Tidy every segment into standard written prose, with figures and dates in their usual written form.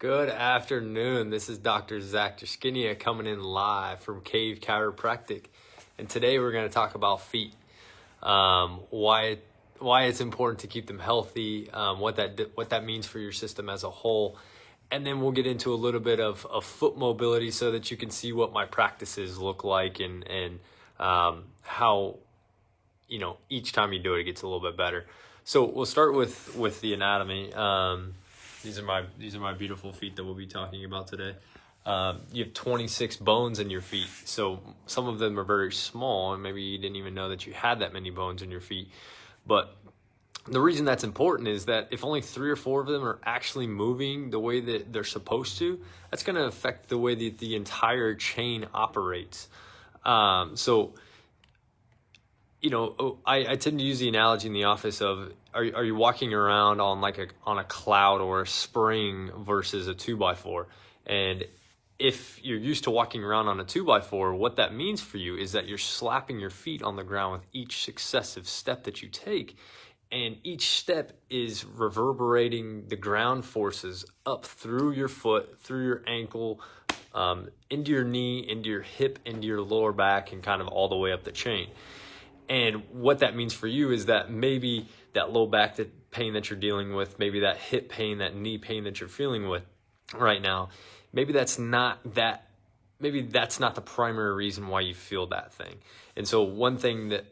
Good afternoon. This is Dr. Jaskinia coming in live from Cave Chiropractic. And today we're going to talk about feet. Why it's important to keep them healthy, what that means for your system as a whole. And then we'll get into a little bit of foot mobility so that you can see what my practices look like and how, each time you do it gets a little bit better. So we'll start with the anatomy. These are my beautiful feet that we'll be talking about today. You have 26 bones in your feet, so some of them are very small, and maybe you didn't even know that you had that many bones in your feet. But the reason that's important is that if only 3 or 4 of them are actually moving the way that they're supposed to, that's going to affect the way that the entire chain operates. I tend to use the analogy in the office of are you walking around on a cloud or a spring versus a 2x4, and if you're used to walking around on a 2x4, what that means for you is that you're slapping your feet on the ground with each successive step that you take, and each step is reverberating the ground forces up through your foot, through your ankle, into your knee, into your hip, into your lower back, and kind of all the way up the chain. And what that means for you is that maybe that low back pain that you're dealing with, maybe that hip pain, that knee pain that you're feeling with right now, maybe that's not the primary reason why you feel that thing. And so one thing that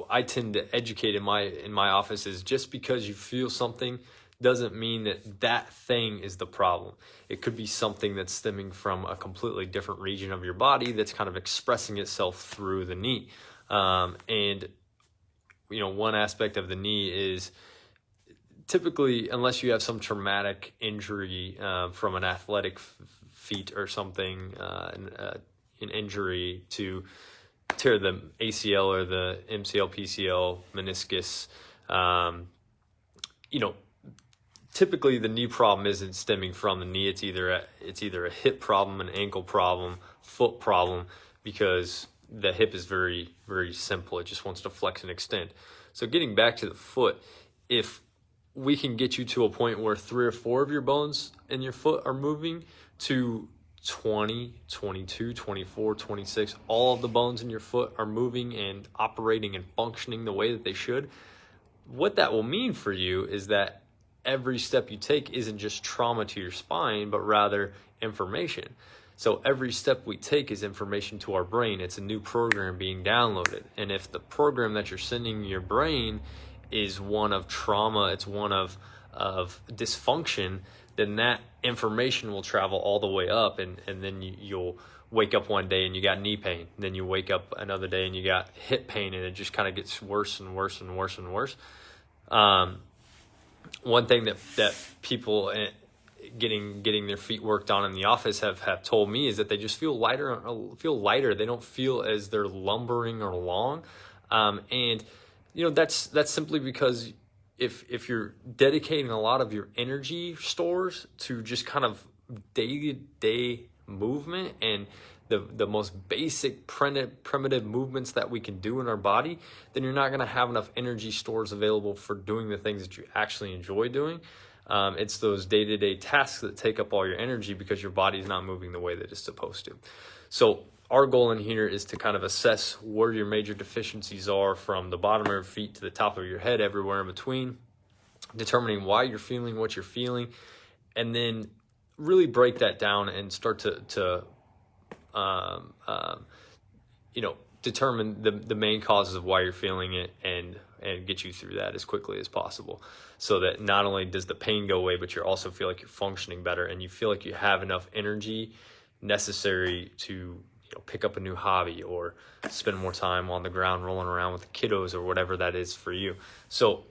I tend to educate in my office is just because you feel something doesn't mean that thing is the problem. It could be something that's stemming from a completely different region of your body that's kind of expressing itself through the knee. One aspect of the knee is typically, unless you have some traumatic injury from an athletic feat or something, an injury to tear the ACL or the MCL, PCL, meniscus, typically the knee problem isn't stemming from the knee. It's either a hip problem, an ankle problem, foot problem, because the hip is very, very simple. It just wants to flex and extend. So getting back to the foot, if we can get you to a point where 3 or 4 of your bones in your foot are moving to 20, 22, 24, 26, all of the bones in your foot are moving and operating and functioning the way that they should, what that will mean for you is that every step you take isn't just trauma to your spine, but rather information. So every step we take is information to our brain. It's a new program being downloaded. And if the program that you're sending your brain is one of trauma, it's one of dysfunction, then that information will travel all the way up. And then you'll wake up one day and you got knee pain. Then you wake up another day and you got hip pain, and it just kind of gets worse and worse and worse and worse. One thing that people getting their feet worked on in the office have told me is that they just feel lighter. They don't feel as they're lumbering or long. That's simply because if you're dedicating a lot of your energy stores to just kind of day-to-day movement and the most basic primitive movements that we can do in our body, then you're not going to have enough energy stores available for doing the things that you actually enjoy doing. It's those day-to-day tasks that take up all your energy because your body's not moving the way that it's supposed to. So our goal in here is to kind of assess where your major deficiencies are from the bottom of your feet to the top of your head, everywhere in between, determining why you're feeling what you're feeling, and then really break that down and start to determine the main causes of why you're feeling it and get you through that as quickly as possible, so that not only does the pain go away, but you also feel like you're functioning better and you feel like you have enough energy necessary to pick up a new hobby or spend more time on the ground rolling around with the kiddos or whatever that is for you. So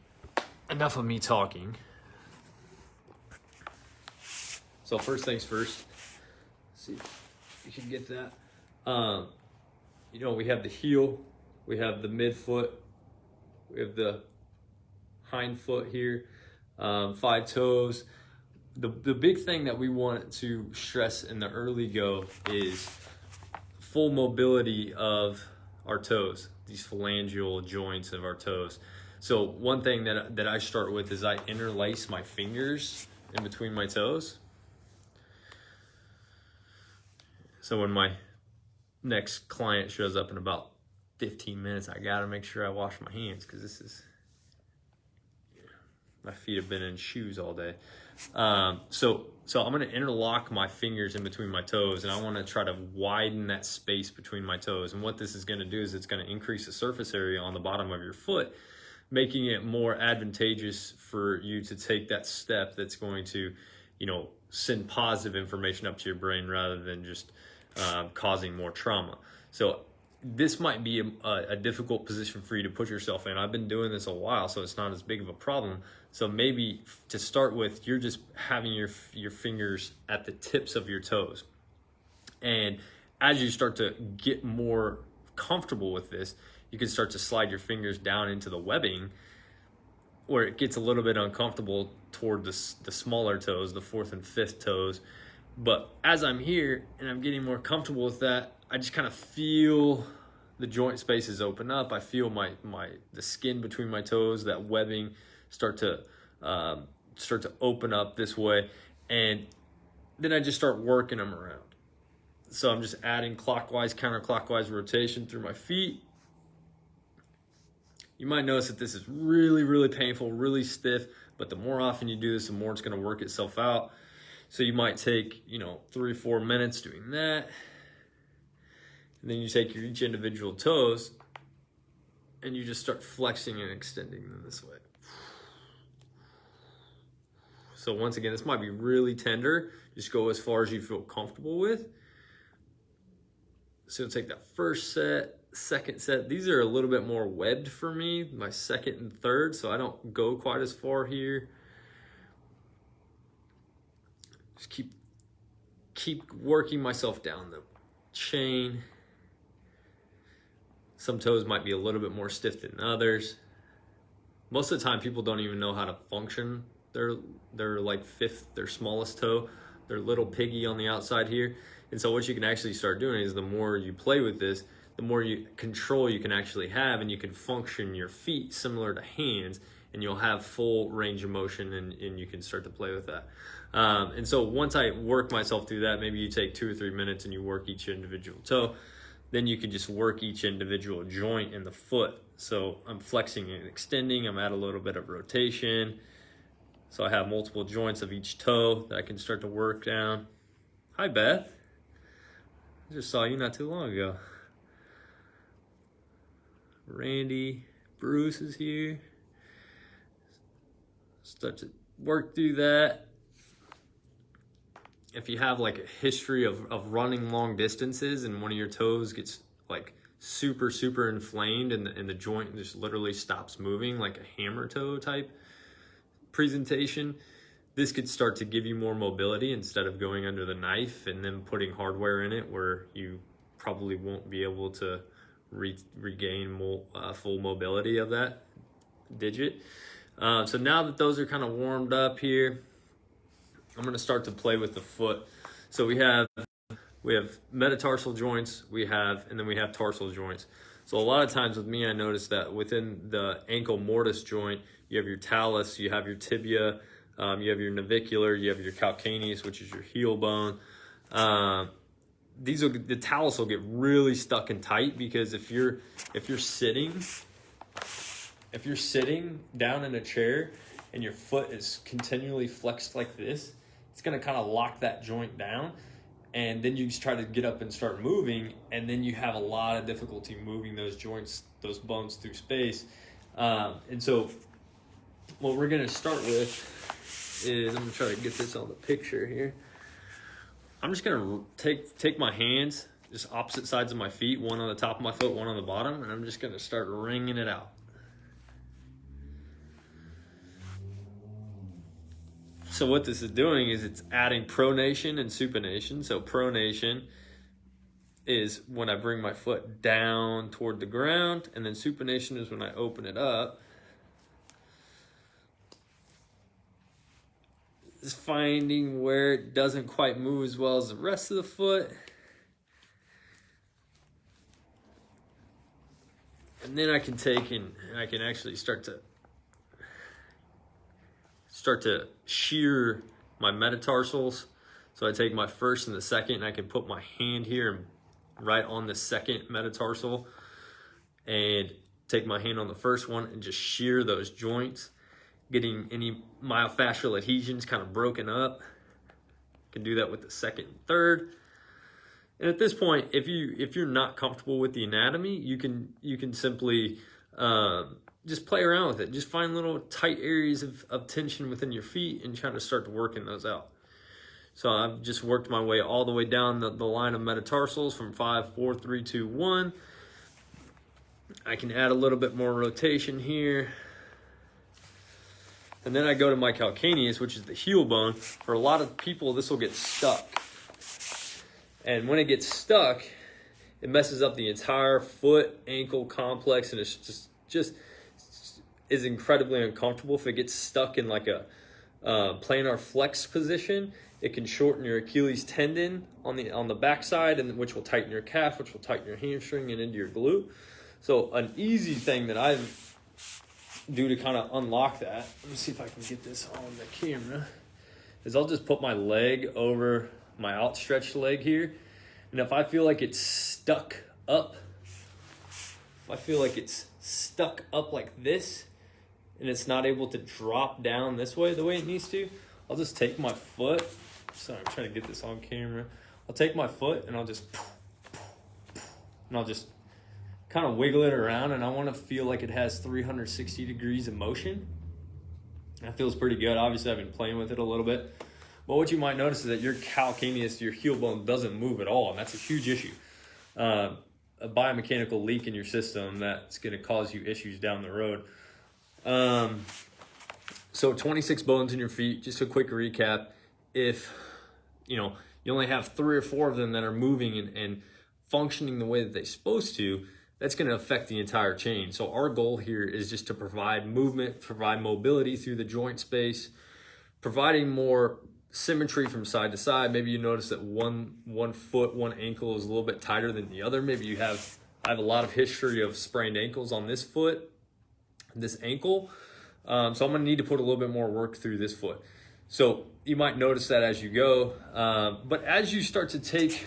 enough of me talking. So first things first, see if you can get that. We have the heel, we have the midfoot, we have the hind foot here, 5 toes. The big thing that we want to stress in the early go is full mobility of our toes, these phalangeal joints of our toes. So one thing that I start with is I interlace my fingers in between my toes. So when my next client shows up in about 15 minutes, I gotta make sure I wash my hands, because this is, my feet have been in shoes all day. So I'm gonna interlock my fingers in between my toes, and I wanna try to widen that space between my toes. And what this is gonna do is it's gonna increase the surface area on the bottom of your foot, making it more advantageous for you to take that step that's going to, send positive information up to your brain rather than just causing more trauma. So this might be a difficult position for you to put yourself in. I've been doing this a while, so it's not as big of a problem. So maybe to start with, you're just having your fingers at the tips of your toes. And as you start to get more comfortable with this, you can start to slide your fingers down into the webbing, where it gets a little bit uncomfortable toward the smaller toes, the 4th and 5th toes. But as I'm here and I'm getting more comfortable with that, I just kind of feel the joint spaces open up. I feel the skin between my toes, that webbing, start to open up this way, and then I just start working them around. So I'm just adding clockwise, counterclockwise rotation through my feet. You might notice that this is really, really painful, really stiff, but the more often you do this, the more it's going to work itself out. So you might take, 3 or 4 minutes doing that. And then you take each individual toes and you just start flexing and extending them this way. So once again, this might be really tender. Just go as far as you feel comfortable with. So take that first set, second set. These are a little bit more webbed for me, my second and third, so I don't go quite as far here. Just keep working myself down the chain. Some toes might be a little bit more stiff than others. Most of the time, people don't even know how to function their like their smallest toe, their little piggy on the outside here. And so what you can actually start doing is, the more you play with this, the more control you can actually have, and you can function your feet similar to hands, and you'll have full range of motion, and you can start to play with that. And so once I work myself through that, maybe you take 2 or 3 minutes and you work each individual toe. Then you can just work each individual joint in the foot. So I'm flexing and extending. I'm at a little bit of rotation. So I have multiple joints of each toe that I can start to work down. Hi, Beth. I just saw you not too long ago. Randy, Bruce is here. Start to work through that. If you have like a history of running long distances and one of your toes gets like super inflamed and the joint just literally stops moving, like a hammer toe type presentation, this could start to give you more mobility instead of going under the knife and then putting hardware in it where you probably won't be able to regain full mobility of that digit. So now that those are kind of warmed up here, I'm going to start to play with the foot. So we have metatarsal joints, and then we have tarsal joints. So a lot of times with me, I notice that within the ankle mortise joint, you have your talus, you have your tibia, you have your navicular, you have your calcaneus, which is your heel bone. The talus will get really stuck and tight, because if you're sitting down in a chair and your foot is continually flexed like this, it's going to kind of lock that joint down, and then you just try to get up and start moving, and then you have a lot of difficulty moving those joints, those bones through space. And so what we're going to start with is, I'm going to try to get this on the picture here. I'm just going to take my hands, just opposite sides of my feet, one on the top of my foot, one on the bottom, and I'm just going to start wringing it out. So what this is doing is it's adding pronation and supination. So pronation is when I bring my foot down toward the ground, and then supination is when I open it up. Just finding where it doesn't quite move as well as the rest of the foot. And then I can take and I can actually start to shear my metatarsals. So I take my first and the second, and I can put my hand here and right on the second metatarsal, and take my hand on the first one and just shear those joints, getting any myofascial adhesions kind of broken up. Can do that with the second and third. And at this point, if you're not comfortable with the anatomy, you can simply just play around with it. Just find little tight areas of tension within your feet and try to start working those out. So I've just worked my way all the way down the line of metatarsals from 5, 4, 3, 2, 1. I can add a little bit more rotation here. And then I go to my calcaneus, which is the heel bone. For a lot of people, this will get stuck. And when it gets stuck, it messes up the entire foot ankle complex, and it's just is incredibly uncomfortable. If it gets stuck in like a planar flex position, it can shorten your Achilles tendon on the backside, and which will tighten your calf, which will tighten your hamstring and into your glute. So an easy thing that I do to kind of unlock that, let me see if I can get this on the camera, is I'll just put my leg over my outstretched leg here, and if I feel like it's stuck up, like this, and it's not able to drop down this way the way it needs to, I'll just take my foot. Sorry, I'm trying to get this on camera. I'll take my foot and I'll just kind of wiggle it around, and I want to feel like it has 360 degrees of motion. That feels pretty good. Obviously, I've been playing with it a little bit. But what you might notice is that your calcaneus, your heel bone, doesn't move at all, and that's a huge issue. A biomechanical leak in your system that's going to cause you issues down the road. So 26 bones in your feet. Just a quick recap. If you only have 3 or 4 of them that are moving and functioning the way that they're supposed to, that's going to affect the entire chain. So our goal here is just to provide movement, provide mobility through the joint space, providing more symmetry from side to side. Maybe you notice that one foot, one ankle is a little bit tighter than the other. Maybe I have a lot of history of sprained ankles on this foot, this ankle. So I'm going to need to put a little bit more work through this foot. So you might notice that as you go. But as you start to take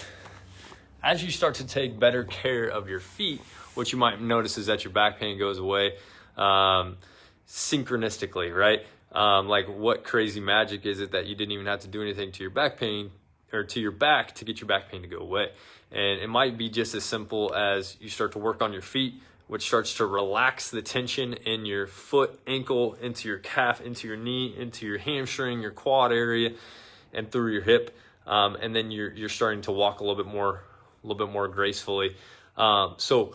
better care of your feet, what you might notice is that your back pain goes away synchronistically, right? Like, what crazy magic is it that you didn't even have to do anything to your back pain or to your back to get your back pain to go away? And it might be just as simple as you start to work on your feet, which starts to relax the tension in your foot, ankle, into your calf, into your knee, into your hamstring, your quad area, and through your hip. And then you're starting to walk a little bit more gracefully. So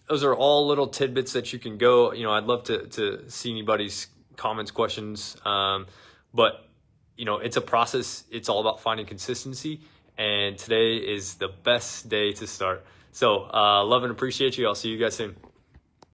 those are all little tidbits that you can go. I'd love to see anybody's comments, questions. But it's a process. It's all about finding consistency. And today is the best day to start. So love and appreciate you. I'll see you guys soon.